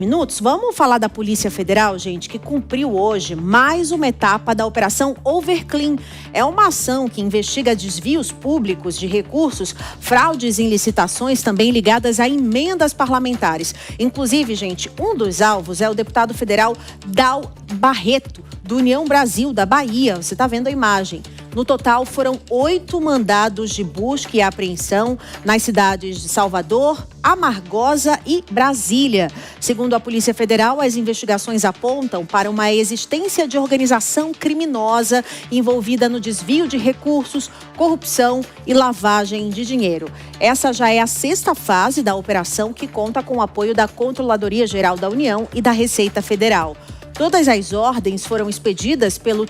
Minutos, vamos falar da Polícia Federal, gente, que cumpriu hoje mais uma etapa da Operação Overclean. É uma ação que investiga desvios públicos de recursos, fraudes em licitações também ligadas a emendas parlamentares. Inclusive, gente, um dos alvos é o deputado federal Dal Barreto, do União Brasil, da Bahia. Você está vendo a imagem. No total, foram 8 mandados de busca e apreensão nas cidades de Salvador, Amargosa e Brasília. Segundo a Polícia Federal, as investigações apontam para uma existência de organização criminosa envolvida no desvio de recursos, corrupção e lavagem de dinheiro. Essa já é a 6ª fase da operação, que conta com o apoio da Controladoria Geral da União e da Receita Federal. Todas as ordens foram expedidas pelo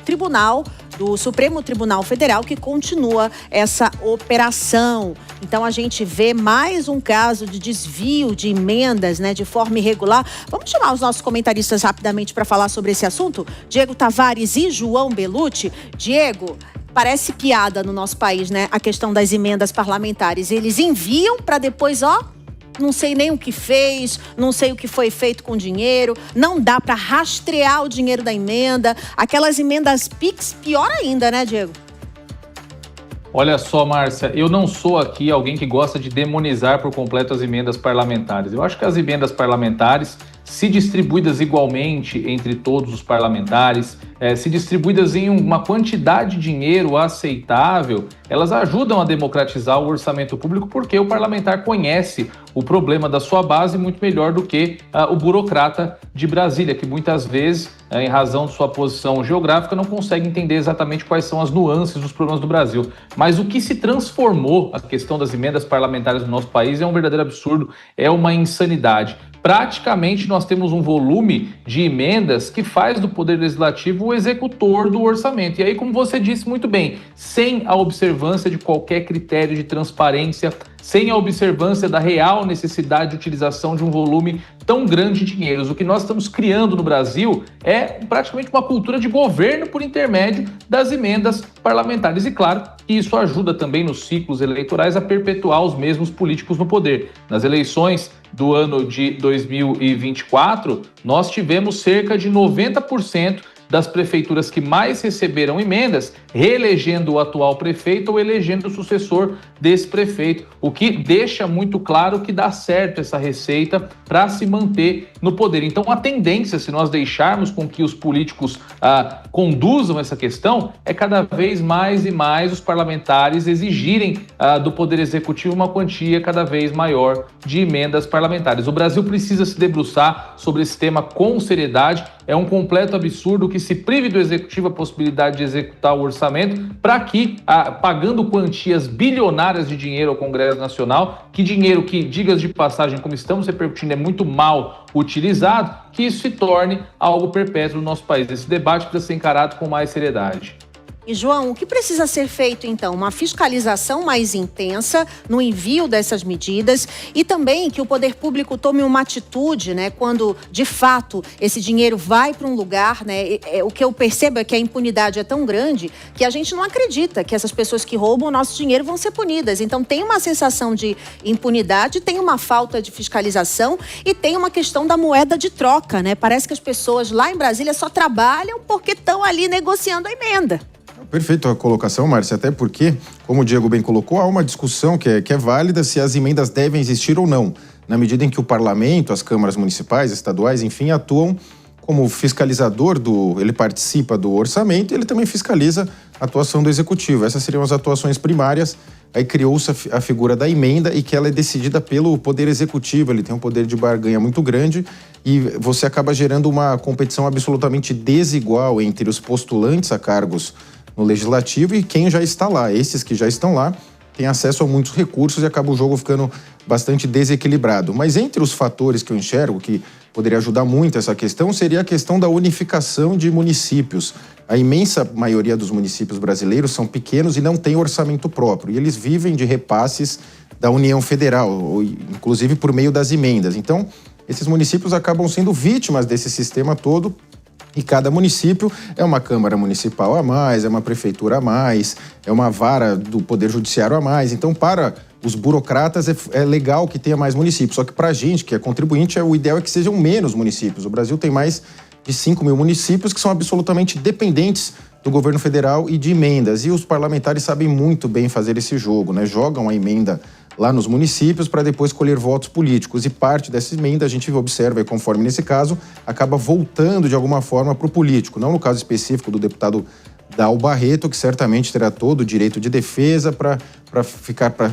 do Supremo Tribunal Federal, que continua essa operação. Então, a gente vê mais um caso de desvio de emendas, de forma irregular. Vamos chamar os nossos comentaristas rapidamente para falar sobre esse assunto? Diego Tavares e João Belutti. Diego, parece piada no nosso país, a questão das emendas parlamentares. Eles enviam para depois, não sei nem o que fez, não sei o que foi feito com o dinheiro, não dá para rastrear o dinheiro da emenda. Aquelas emendas PIX, pior ainda, né, Diego? Olha só, Márcia, eu não sou aqui alguém que gosta de demonizar por completo as emendas parlamentares. Eu acho que as emendas parlamentares, se distribuídas igualmente entre todos os parlamentares, se distribuídas em uma quantidade de dinheiro aceitável, elas ajudam a democratizar o orçamento público, porque o parlamentar conhece o problema da sua base muito melhor do que o burocrata de Brasília, que muitas vezes, em razão de sua posição geográfica, não consegue entender exatamente quais são as nuances dos problemas do Brasil. Mas o que se transformou a questão das emendas parlamentares no nosso país é um verdadeiro absurdo, é uma insanidade. Praticamente nós temos um volume de emendas que faz do Poder Legislativo o executor do orçamento. E aí, como você disse muito bem, sem a observância de qualquer critério de transparência, sem a observância da real necessidade de utilização de um volume tão grande de dinheiros. O que nós estamos criando no Brasil é praticamente uma cultura de governo por intermédio das emendas parlamentares. E claro, isso ajuda também nos ciclos eleitorais a perpetuar os mesmos políticos no poder. Nas eleições do ano de 2024, nós tivemos cerca de 90% das prefeituras que mais receberam emendas, reelegendo o atual prefeito ou elegendo o sucessor desse prefeito, o que deixa muito claro que dá certo essa receita para se manter no poder. Então, a tendência, se nós deixarmos com que os políticos conduzam essa questão, é cada vez mais e mais os parlamentares exigirem do Poder Executivo uma quantia cada vez maior de emendas parlamentares. O Brasil precisa se debruçar sobre esse tema com seriedade. É um completo absurdo que se prive do Executivo a possibilidade de executar o orçamento para que, pagando quantias bilionárias de dinheiro ao Congresso Nacional, que dinheiro que, digas de passagem, como estamos repercutindo, é muito mal utilizado, que isso se torne algo perpétuo no nosso país. Esse debate precisa ser encarado com mais seriedade. E, João, o que precisa ser feito, então? Uma fiscalização mais intensa no envio dessas medidas e também que o poder público tome uma atitude, quando, de fato, esse dinheiro vai para um lugar, O que eu percebo é que a impunidade é tão grande que a gente não acredita que essas pessoas que roubam o nosso dinheiro vão ser punidas. Então, tem uma sensação de impunidade, tem uma falta de fiscalização e tem uma questão da moeda de troca, Parece que as pessoas lá em Brasília só trabalham porque estão ali negociando a emenda. Perfeito a colocação, Márcia, até porque, como o Diego bem colocou, há uma discussão que é válida se as emendas devem existir ou não, na medida em que o parlamento, as câmaras municipais, estaduais, enfim, atuam como fiscalizador ele participa do orçamento e ele também fiscaliza a atuação do executivo. Essas seriam as atuações primárias. Aí criou-se a figura da emenda e que ela é decidida pelo poder executivo, ele tem um poder de barganha muito grande e você acaba gerando uma competição absolutamente desigual entre os postulantes a cargos no legislativo e quem já está lá. Esses que já estão lá têm acesso a muitos recursos e acaba o jogo ficando bastante desequilibrado. Mas entre os fatores que eu enxergo que poderia ajudar muito essa questão seria a questão da unificação de municípios. A imensa maioria dos municípios brasileiros são pequenos e não têm orçamento próprio. E eles vivem de repasses da União Federal, inclusive por meio das emendas. Então, esses municípios acabam sendo vítimas desse sistema todo. E cada município é uma Câmara Municipal a mais, é uma Prefeitura a mais, é uma vara do Poder Judiciário a mais. Então, para os burocratas, é legal que tenha mais municípios. Só que para a gente, que é contribuinte, o ideal é que sejam menos municípios. O Brasil tem mais de 5 mil municípios que são absolutamente dependentes do governo federal e de emendas. E os parlamentares sabem muito bem fazer esse jogo, né? Jogam a emenda lá nos municípios para depois colher votos políticos. E parte dessa emenda, a gente observa, conforme nesse caso, acaba voltando de alguma forma para o político. Não no caso específico do deputado Dal Barreto, que certamente terá todo o direito de defesa para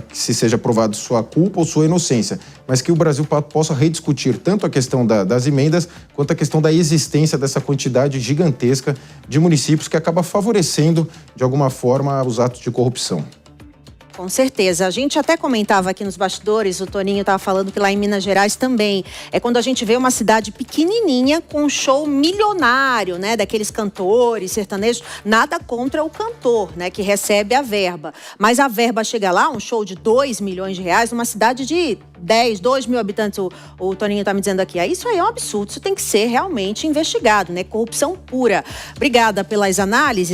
que se seja provado sua culpa ou sua inocência, mas que o Brasil possa rediscutir tanto a questão das emendas quanto a questão da existência dessa quantidade gigantesca de municípios que acaba favorecendo, de alguma forma, os atos de corrupção. Com certeza. A gente até comentava aqui nos bastidores, o Toninho estava falando que lá em Minas Gerais também, é quando a gente vê uma cidade pequenininha com um show milionário, né, daqueles cantores sertanejos, nada contra o cantor, né, que recebe a verba. Mas a verba chega lá, um show de 2 milhões de reais, numa cidade de 2 mil habitantes, o Toninho está me dizendo aqui. Isso aí é um absurdo, isso tem que ser realmente investigado, né, corrupção pura. Obrigada pelas análises.